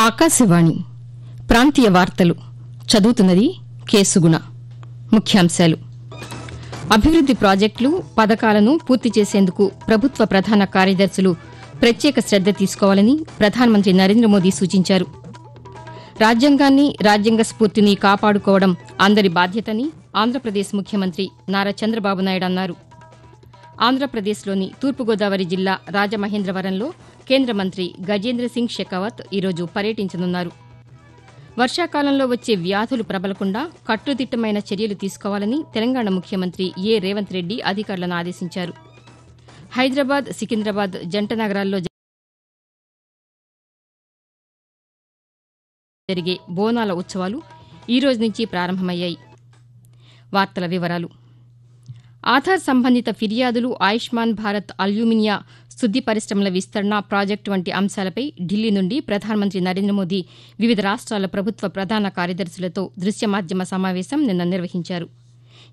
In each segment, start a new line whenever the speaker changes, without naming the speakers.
ఆకాశవాణి ప్రాంతీయ వార్తలు చదువుతున్నది కె సుగుణ. ముఖ్యాంశాలు: అభివృద్ది ప్రాజెక్టులు, పథకాలను పూర్తి చేసేందుకు ప్రభుత్వ ప్రధాన కార్యదర్శులు ప్రత్యేక శ్రద్ద తీసుకోవాలని ప్రధానమంత్రి నరేంద్ర మోదీ సూచించారు. రాజ్యాంగాన్ని, రాజ్యాంగ స్ఫూర్తిని కాపాడుకోవడం అందరి బాధ్యతని ఆంధ్రప్రదేశ్ ముఖ్యమంత్రి నారా చంద్రబాబు నాయుడు అన్నారు. ఆంధ్రప్రదేశ్లోని తూర్పుగోదావరి జిల్లా రాజమహేంద్రవరంలో కేంద్ర మంత్రి గజేంద్ర సింగ్ షెకావత్ ఈరోజు పర్యటించనున్నారు. వర్షాకాలంలో వచ్చే వ్యాధులు ప్రబలకుండా కట్టుదిట్టమైన చర్యలు తీసుకోవాలని తెలంగాణ ముఖ్యమంత్రి ఏ రేవంత్ రెడ్డి అధికారులను ఆదేశించారు. హైదరాబాద్, సికింద్రాబాద్ జంట నగరాల్లో జరిగే బోనాల ఉత్సవాలు ఈ రోజు నుంచి ప్రారంభమయ్యాయి. వార్తల వివరాలు: ఆధార్ సంబంధిత ఫిర్యాదులు, ఆయుష్మాన్ భారత్ అల్యూమినియా శుద్ది పరిశ్రమల విస్తరణ ప్రాజెక్టు వంటి అంశాలపై ఢిల్లీ నుండి ప్రధానమంత్రి నరేంద్ర మోదీ వివిధ రాష్ట్రాల ప్రభుత్వ ప్రధాన కార్యదర్శులతో దృశ్య మాధ్యమ సమావేశం నిన్న నిర్వహించారు.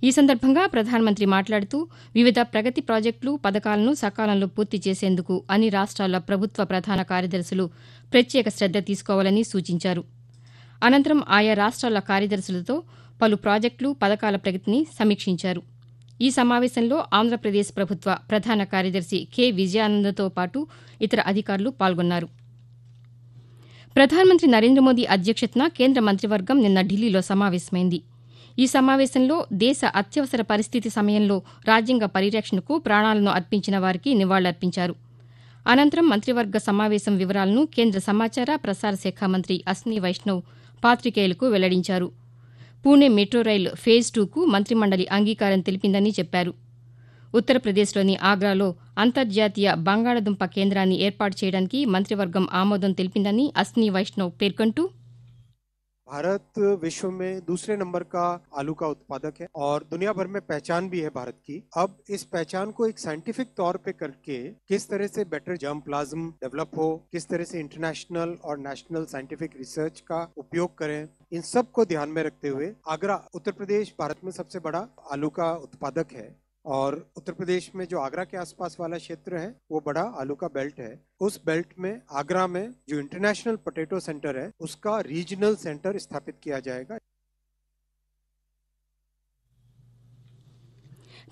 ఈ సందర్భంగా ప్రధానమంత్రి మాట్లాడుతూ వివిధ ప్రగతి ప్రాజెక్టులు, పథకాలను సకాలంలో పూర్తి చేసేందుకు అన్ని రాష్ట్రాల ప్రభుత్వ ప్రధాన కార్యదర్శులు ప్రత్యేక శ్రద్ద తీసుకోవాలని సూచించారు. అనంతరం ఆయా రాష్ట్రాల కార్యదర్శులతో పలు ప్రాజెక్టులు, పథకాల ప్రగతిని సమీక్షించారు. ఈ సమావేశంలో ఆంధ్రప్రదేశ్ ప్రభుత్వ ప్రధాన కార్యదర్శి కె విజయానందతో పాటు ఇతర అధికారులు పాల్గొన్నారు. ప్రధానమంత్రి నరేంద్ర మోదీ అధ్యక్షతన కేంద్ర మంత్రివర్గం నిన్న ఢిల్లీలో సమావేశమైంది. ఈ సమావేశంలో దేశ అత్యవసర పరిస్థితి సమయంలో రాజ్యాంగ పరిరక్షణకు ప్రాణాలను అర్పించిన వారికి నివాళులర్పించారు. అనంతరం మంత్రివర్గ సమావేశం వివరాలను కేంద్ర సమాచార, ప్రసార శాఖ మంత్రి అశ్విని వైష్ణవ్ పాతికేయులకు వెల్లడించారు. పూణె మెట్రో రైలు ఫేజ్ 2కు మంత్రిమండలి అంగీకారం తెలిపిందని చెప్పారు. ఉత్తరప్రదేశ్లోని ఆగ్రాలో అంతర్జాతీయ బంగాళాదుంప కేంద్రాన్ని ఏర్పాటు చేయడానికి మంత్రివర్గం ఆమోదం తెలిపిందని అశ్విని వైష్ణవ్ పేర్కొంటూ,
भारत विश्व में दूसरे नंबर का आलू का उत्पादक है और दुनिया भर में पहचान भी है भारत की। अब इस पहचान को एक साइंटिफिक तौर पे करके किस तरह से बेटर जर्म प्लाज्म डेवलप हो, किस तरह से इंटरनेशनल और नेशनल साइंटिफिक रिसर्च का उपयोग करें, इन सब को ध्यान में रखते हुए आगरा, उत्तर प्रदेश भारत में सबसे बड़ा आलू का उत्पादक है और उत्तर प्रदेश में जो आगरा के आसपास वाला क्षेत्र है वो बड़ा आलू का बेल्ट है। उस बेल्ट में आगरा में जो इंटरनेशनल पोटैटो सेंटर है उसका रीजनल सेंटर स्थापित किया जाएगा।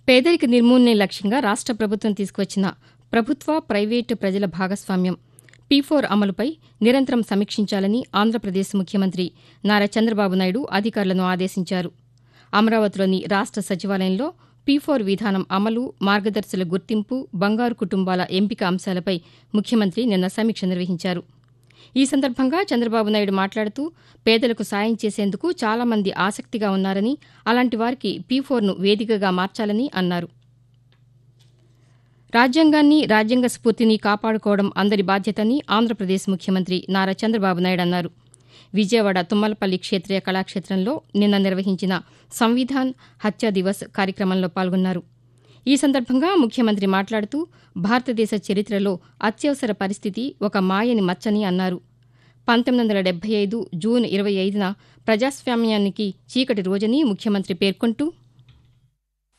పేదరిక నిర్మూలనే లక్ష్యంగా రాష్ట్ర ప్రభుత్వం తీసుకువచ్చిన ప్రభుత్వ, ప్రైవేటు, ప్రజల భాగస్వామ్యం P4 అమలుపై నిరంతరం సమీక్షించాలని ఆంధ్రప్రదేశ్ ముఖ్యమంత్రి నారా చంద్రబాబు నాయుడు అధికారులను ఆదేశించారు. అమరావతిలోని రాష్ట్ర సచివాలయంలో P4 విధానం అమలు, మార్గదర్శుల గుర్తింపు, బంగారు కుటుంబాల ఎంపిక అంశాలపై ముఖ్యమంత్రి నిన్న సమీక్ష నిర్వహించారు. ఈ సందర్భంగా చంద్రబాబు నాయుడు మాట్లాడుతూ పేదలకు సాయం చేసేందుకు చాలామంది ఆసక్తిగా ఉన్నారని, అలాంటి వారికి P4ను వేదికగా మార్చాలని అన్నారు. రాజ్యాంగాన్ని, రాజ్యాంగ స్ఫూర్తిని కాపాడుకోవడం అందరి బాధ్యతని ఆంధ్రప్రదేశ్ ముఖ్యమంత్రి నారా చంద్రబాబు నాయుడు అన్నారు. విజయవాడ తుమ్మలపల్లి క్షేత్రీయ కళాక్షేత్రంలో నిన్న నిర్వహించిన సంవిధాన్ హత్యా దివస్ కార్యక్రమంలో పాల్గొన్నారు. ఈ సందర్భంగా ముఖ్యమంత్రి మాట్లాడుతూ భారతదేశ చరిత్రలో అత్యవసర పరిస్థితి ఒక మాయని మచ్చని అన్నారు. 1975 జూన్ 25న ప్రజాస్వామ్యానికి చీకటి రోజని ముఖ్యమంత్రి పేర్కొంటూ,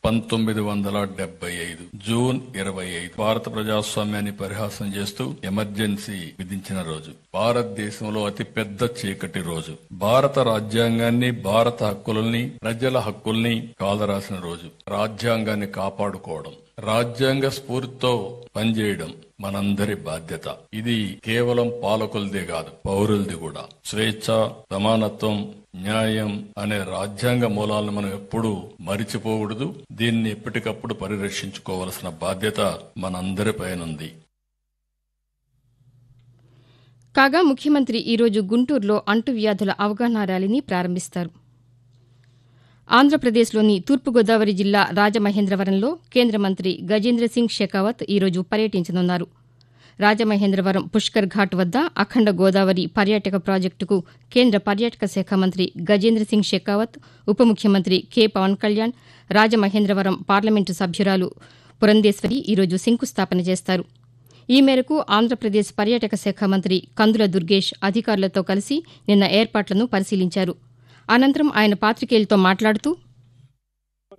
1975 జూన్ 25 భారత ప్రజాస్వామ్యాన్ని పరిహాసం చేస్తూ ఎమర్జెన్సీ విధించిన రోజు. భారతదేశంలో అతి పెద్ద చీకటి రోజు. భారత రాజ్యాంగాన్ని, భారత హక్కుల్ని, ప్రజల హక్కుల్ని కాలరాసిన రోజు. రాజ్యాంగాన్ని కాపాడుకోవడం, రాజ్యాంగ స్ఫూర్తితో పనిచేయడం మనందరి బాధ్యత. ఇది కేవలం పాలకులదే కాదు, పౌరులది కూడా. స్వేచ్ఛ, సమానత్వం, న్యాయం అనే రాజ్యాంగ మూలాలను మనం ఎప్పుడూ మరిచిపోకూడదు. దీన్ని ఎప్పటికప్పుడు పరిరక్షించుకోవాల్సిన బాధ్యత మనందరిపైనుంది.
కాగా ముఖ్యమంత్రి ఈరోజు గుంటూరులో అంటువ్యాధుల అవగాహన ర్యాలీని ప్రారంభిస్తారు. ఆంధ్రప్రదేశ్లోని తూర్పుగోదావరి జిల్లా రాజమహేంద్రవరంలో కేంద్ర మంత్రి గజేంద్ర సింగ్ షెకావత్ ఈరోజు పర్యటించనున్నారు. రాజమహేంద్రవరం పుష్కర్ ఘాట్ వద్ద అఖండ గోదావరి పర్యాటక ప్రాజెక్టుకు కేంద్ర పర్యాటక శాఖ మంత్రి గజేంద్ర సింగ్ షెకావత్, ఉప ముఖ్యమంత్రి కె పవన్ కళ్యాణ్, రాజమహేంద్రవరం పార్లమెంటు సభ్యురాలు పురంధేశ్వరి ఈరోజు శంకుస్థాపన చేస్తారు. ఈ మేరకు ఆంధ్రప్రదేశ్ పర్యాటక శాఖ మంత్రి కందుల దుర్గేష్ అధికారులతో కలిసి నిన్న ఏర్పాట్లను పరిశీలించారు. అనంతరం ఆయన పాతికేయులతో మాట్లాడుతూ,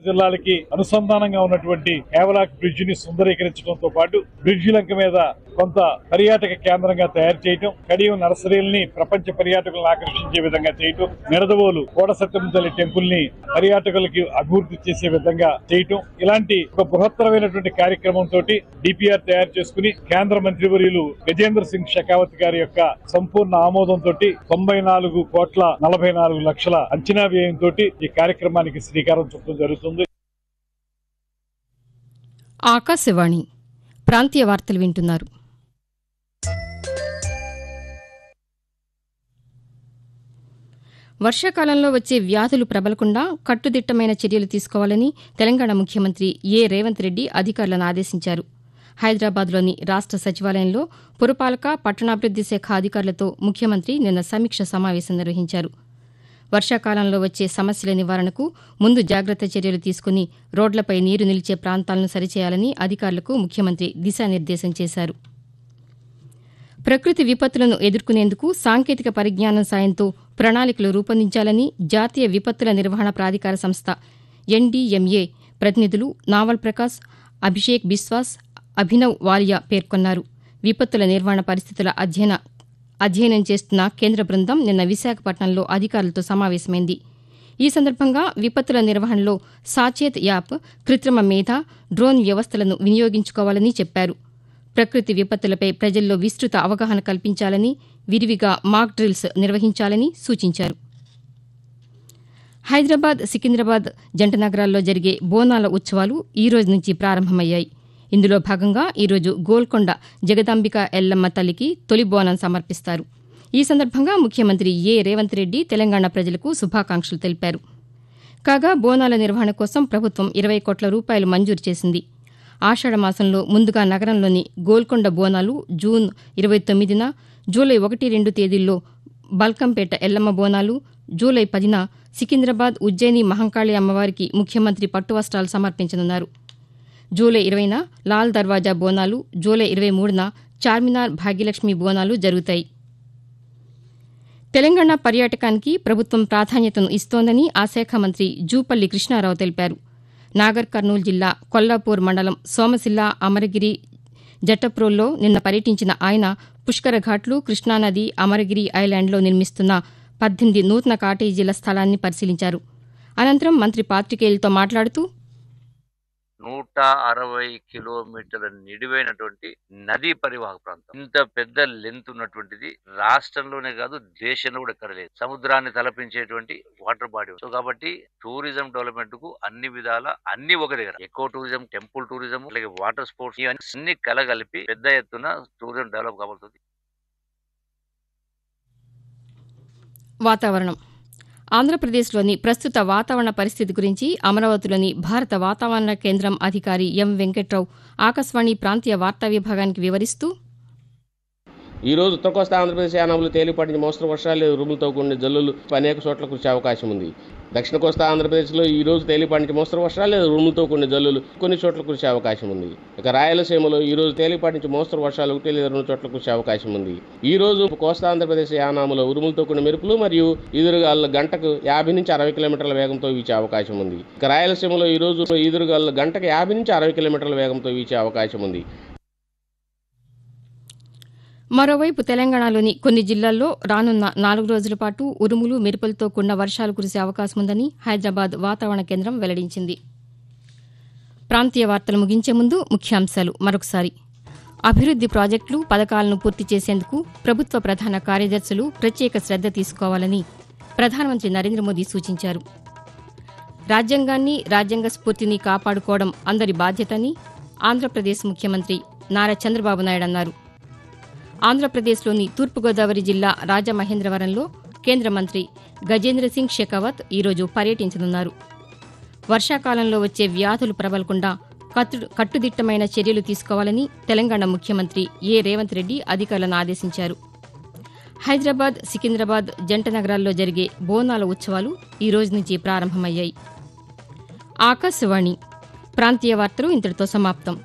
జిల్లాలకి అనుసంధానంగా ఉన్నటువంటి కేవలాక్ బ్రిడ్జ్ ని సుందరీకరించడంతో పాటు బ్రిడ్జి లంక మీద కొంత పర్యాటక కేంద్రంగా తయారు చేయటం, కడియం నర్సరీల్ని ప్రపంచ పర్యాటకులను ఆకర్షించే విధంగా చేయటం, నిడదవోలు కోటసత్యం తల్లి టెంపుల్ ని పర్యాటకులకి అభివృద్ధి చేసే విధంగా చేయటం, ఇలాంటి ఒక బృహత్తరమైనటువంటి కార్యక్రమంతో డిపిఆర్ తయారు చేసుకుని కేంద్ర మంత్రివర్యులు గజేంద్ర సింగ్ షెకావత్ గారి యొక్క సంపూర్ణ ఆమోదంతో 94,44,00,000 అంచనా వ్యయంతో ఈ కార్యక్రమానికి శ్రీకారం చుట్టడం జరుగుతుంది.
ఆకాశవాణి ప్రాంతీయ వార్తలు వింటున్నారు. వర్షాకాలంలో వచ్చే వ్యాధులు ప్రబలకుండా కట్టుదిట్టమైన చర్యలు తీసుకోవాలని తెలంగాణ ముఖ్యమంత్రి రేవంత్ రెడ్డి అధికారులను ఆదేశించారు. హైదరాబాద్లోని రాష్ట సచివాలయంలో పురపాలక పట్టణాభివృద్ది శాఖ అధికారులతో ముఖ్యమంత్రి నిన్న సమీక్ష సమావేశం నిర్వహించారు. వర్షాకాలంలో వచ్చే సమస్యల నివారణకు ముందు జాగ్రత్త చర్యలు తీసుకుని రోడ్లపై నీరు నిలిచే ప్రాంతాలను సరిచేయాలని అధికారులకు ముఖ్యమంత్రి దిశానిర్దేశం చేశారు. ప్రకృతి విపత్తులను ఎదుర్కొనేందుకు సాంకేతిక పరిజ్ఞానం సాయంతో ప్రణాళికలు రూపొందించాలని జాతీయ విపత్తుల నిర్వహణ ప్రాధికార సంస్థ ఎన్డీఎంఏ ప్రతినిధులు నావల్ ప్రకాశ్, అభిషేక్ బిస్వాస్, అభినవ్ వాలియా పేర్కొన్నారు. విపత్తుల నిర్వహణ పరిస్థితుల అధ్యయనం చేస్తున్న కేంద్ర బృందం నిన్న విశాఖపట్నంలో అధికారులతో సమావేశమైంది. ఈ సందర్భంగా విపత్తుల నిర్వహణలో సాచేత్ యాప్, కృత్రిమ మేధ, డ్రోన్ వ్యవస్థలను వినియోగించుకోవాలని చెప్పారు. ప్రకృతి విపత్తులపై ప్రజల్లో విస్తృత అవగాహన కల్పించాలని, విరివిగా మాక్ డ్రిల్స్ నిర్వహించాలని సూచించారు. హైదరాబాద్, సికింద్రాబాద్ జంట నగరాల్లో జరిగే బోనాల ఉత్సవాలు ఈ రోజు నుంచి ప్రారంభమయ్యాయి. ఇందులో భాగంగా ఈరోజు గోల్కొండ జగదాంబిక ఎల్లమ్మ తల్లికి తొలి బోనం సమర్పిస్తారు. ఈ సందర్భంగా ముఖ్యమంత్రి రేవంత్ రెడ్డి తెలంగాణ ప్రజలకు శుభాకాంక్షలు తెలిపారు. కాగా బోనాల నిర్వహణ కోసం ప్రభుత్వం 20 కోట్ల రూపాయలు మంజూరు చేసింది. ఆషాఢమాసంలో ముందుగా నగరంలోని గోల్కొండ బోనాలు జూన్ 29న, జూలై 1-2 తేదీల్లో బల్కంపేట ఎల్లమ్మ బోనాలు, జూలై 10న సికింద్రాబాద్ ఉజ్జయిని మహంకాళి అమ్మవారికి ముఖ్యమంత్రి పట్టు వస్త్రాలు సమర్పించనున్నారు. జూలై 20న లాల్ దర్వాజా బోనాలు, జూలై 23న చార్మినార్ భాగ్యలక్ష్మి బోనాలు జరుగుతాయి. తెలంగాణ పర్యాటకానికి ప్రభుత్వం ప్రాధాన్యతను ఇస్తోందని ఆ శాఖ మంత్రి జూపల్లి కృష్ణారావు తెలిపారు. నాగర్ కర్నూలు జిల్లా కొల్లాపూర్ మండలం సోమశిల్ల, అమరగిరి, జట్టప్రోల్లో నిన్న పర్యటించిన ఆయన పుష్కర ఘాట్లు, కృష్ణానది, అమరగిరి ఐలాండ్లో నిర్మిస్తున్న 18 నూతన కాటేజీల స్థలాన్ని పరిశీలించారు. అనంతరం మంత్రి పాతికేయులతో మాట్లాడుతూ
160 కిలోమీటర్ల నిడివైనటువంటి నదీ పరివాహక ప్రాంతం. ఇంత పెద్ద లెంత్ ఉన్నటువంటిది రాష్ట్రంలోనే కాదు దేశంలో కూడా ఎక్కడ లేదు. సముద్రాన్ని తలపించేటువంటి వాటర్ బాడీ. సో కాబట్టి టూరిజం డెవలప్మెంట్ కు అన్ని విధాల అన్ని ఒక దగ్గర, ఎకో టూరిజం, టెంపుల్ టూరిజం, అలాగే వాటర్ స్పోర్ట్స్, ఇవన్నీ కలగలిపి పెద్ద ఎత్తున టూరిజం డెవలప్ కాబడుతుంది.
వాతావరణం. ఆంధ్రప్రదేశ్లోని ప్రస్తుత వాతావరణ పరిస్థితి గురించి అమరావతిలోని భారత వాతావరణ కేంద్రం అధికారి ఎం వెంకట్రావు ఆకాశవాణి ప్రాంతీయ వార్తా విభాగానికి వివరిస్తూ,
ఈ రోజు ఉత్తర కోస్తా ఆంధ్రప్రదేశ్ యానాములు తేలిపాటి నుంచి మోస్తరు వర్షాలు, ఉరుములతో కూడిన జల్లులు అనేక చోట్ల కురిసే అవకాశం ఉంది. దక్షిణ కోస్తా ఆంధ్రప్రదేశ్లో ఈ రోజు తేలిపాటి నుంచి మోస్తరు వర్షాలు, ఉరుములతో కూడిన జల్లులు కొన్ని చోట్ల కురిసే అవకాశం ఉంది. ఇక రాయలసీమలో ఈ రోజు తేలిపాటి నుంచి మోస్తరు వర్షాలు 1 లేదా 2 చోట్ల కురిసే అవకాశం ఉంది. ఈ రోజు కోస్తా ఆంధ్రప్రదేశ్ యానాములో ఉరుములతో కూడిన మెరుపులు మరియు ఈదురుగాలు గంటకు 50 నుంచి 60 కిలోమీటర్ల వేగంతో వీచే అవకాశం ఉంది. ఇక రాయలసీమలో ఈ రోజు ఈదురుగాలు గంటకు 50 నుంచి 60 కిలోమీటర్ల వేగంతో వీచే అవకాశం ఉంది.
మరోవైపు తెలంగాణలోని కొన్ని జిల్లాల్లో రానున్న 4 రోజుల పాటు ఉరుములు, మెరుపులతో కూడిన వర్షాలు కురిసే అవకాశం ఉందని హైదరాబాద్ వాతావరణ కేంద్రం వెల్లడించింది. ప్రాంతీయ వార్తలు ముగించే ముందు ముఖ్యాంశాలు మరొకసారి. అభివృద్ది ప్రాజెక్టులు, పథకాలను పూర్తి చేసేందుకు ప్రభుత్వ ప్రధాన కార్యదర్శులు ప్రత్యేక శ్రద్ధ తీసుకోవాలని ప్రధానమంత్రి నరేంద్ర మోదీ సూచించారు. రాజ్యాంగాన్ని, రాజ్యాంగ స్ఫూర్తిని కాపాడుకోవడం అందరి బాధ్యతని ఆంధ్రప్రదేశ్ ముఖ్యమంత్రి నారా చంద్రబాబు నాయుడు అన్నారు. ఆంధ్రప్రదేశ్లోని తూర్పుగోదావరి జిల్లా రాజమహేంద్రవరంలో కేంద్ర మంత్రి గజేంద్ర సింగ్ షెకావత్ ఈరోజు పర్యటించనున్నారు. వర్షాకాలంలో వచ్చే వ్యాధులు ప్రబలకుండా కట్టుదిట్టమైన చర్యలు తీసుకోవాలని తెలంగాణ ముఖ్యమంత్రి రేవంత్ రెడ్డి అధికారులను ఆదేశించారు. హైదరాబాద్, సికింద్రాబాద్ జంట నగరాల్లో జరిగే బోనాల ఉత్సవాలు ఈ రోజు నుంచి ప్రారంభమయ్యాయి. ఆకాశవాణి ప్రాంతీయ వార్తలు ఇంతటితో సమాప్తం.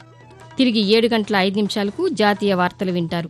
తిరిగి 7 గంటల 5 నిమిషాలకు జాతీయ వార్తలు వింటారు.